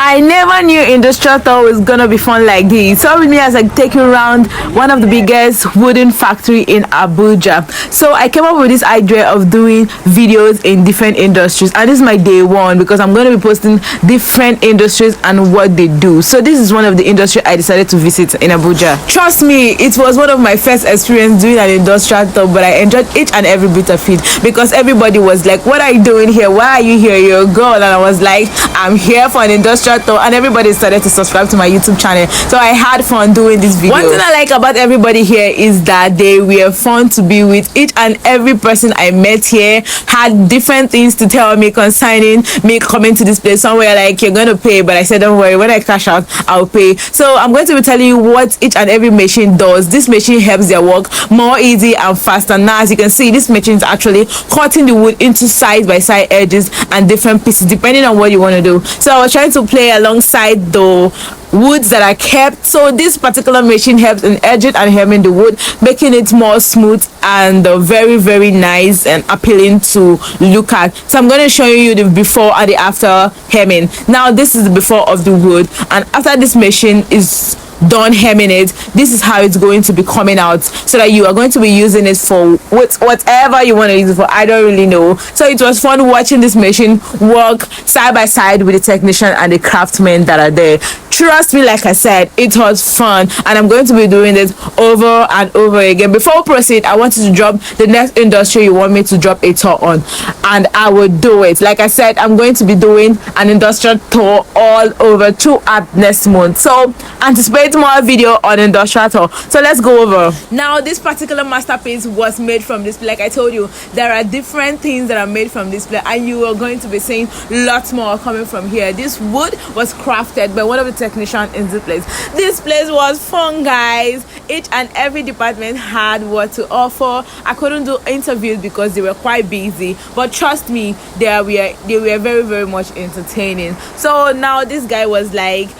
I never knew industrial tour was gonna be fun like this. So with me as I take you around one of the biggest wooden factory in Abuja. So I came up with this idea of doing videos in different industries, and this is my day one because I'm going to be posting different industries and what they do. So this is one of the industry I decided to visit in Abuja. Trust me, it was one of my first experience doing an industrial tour, but I enjoyed each and every bit of it because everybody was like, what are you doing here? Why are you here? You're a girl. And I was like, I'm here for an industrial tour, and everybody started to subscribe to my YouTube channel. So I had fun doing this video. One thing I like about everybody here is that they were fun to be with. Each and every person I met here had different things to tell me concerning me coming to this place. Somewhere like, you're going to pay, but I said, don't worry, when I cash out, I'll pay. So I'm going to be telling you what each and every machine does. This machine helps their work more easy and faster. Now, as you can see, this machine is actually cutting the wood into side by side edges and different pieces depending on what you want to do. So I was trying to play alongside the woods that are kept. So this particular machine helps in edging and hemming the wood, making it more smooth and very nice and appealing to look at. So I'm going to show you the before and the after hemming. Now this is the before of the wood, and after this machine is done hemming it, this is how it's going to be coming out, so that you are going to be using it for whatever you want to use it for. I don't really know. So it was fun watching this machine work side by side with the technician and the craftsmen that are there. Trust me, like I said, it was fun, and I'm going to be doing this over and over again. Before we proceed, I want you to drop the next industry you want me to drop a tour on, and I will do it. Like I said, I'm going to be doing an industrial tour all over throughout next month. So anticipate more video on industrial tour. So let's go over. Now, this particular masterpiece was made from this. Like I told you, there are different things that are made from this plate, and you are going to be seeing lots more coming from here. This wood was crafted by one of the technician in this place. This place was fun, guys. Each and every department had what to offer. I couldn't do interviews because they were quite busy, but trust me, they were very much entertaining. So now this guy was like,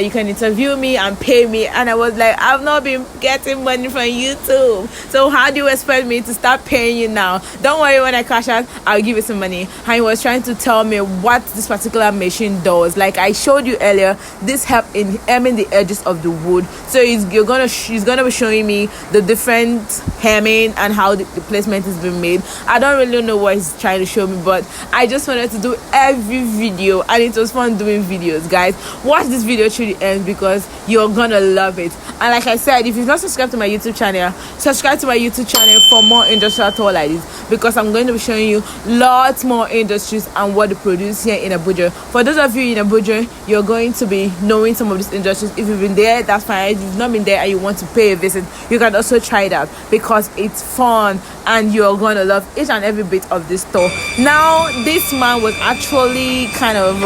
you can interview me and pay me, and I was like, I've not been getting money from YouTube, so how do you expect me to start paying you now? Don't worry, when I cash out, I'll give you some money. And he was trying to tell me what this particular machine does. Like I showed you earlier, this helps in hemming the edges of the wood. So he's gonna be showing me the different hemming and how the placement is being made. I don't really know what he's trying to show me, but I just wanted to do every video, and it was fun doing videos. Guys, watch this video to the end because you're gonna love it. And like I said, if you've not subscribed to my YouTube channel, subscribe to my YouTube channel for more industrial tour like this, because I'm going to be showing you lots more industries and what they produce here in Abuja. For those of you in Abuja, you're going to be knowing some of these industries. If you've been there, that's fine. If you've not been there and you want to pay a visit, you can also try it out because it's fun and you're going to love each and every bit of this store. Now, this man was actually kind of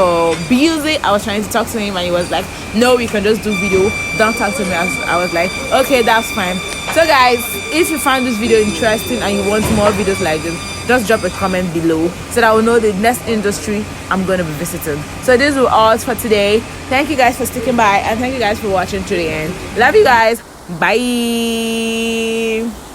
busy. I was trying to talk to him and he was like, no, we can just do video, don't talk to me. I was like, okay, that's fine. So guys, if you find this video interesting and you want more videos like this, just drop a comment below so that I will know the next industry I'm going to be visiting. So this was all for today. Thank you guys for sticking by, and thank you guys for watching to the end. Love you guys. Bye.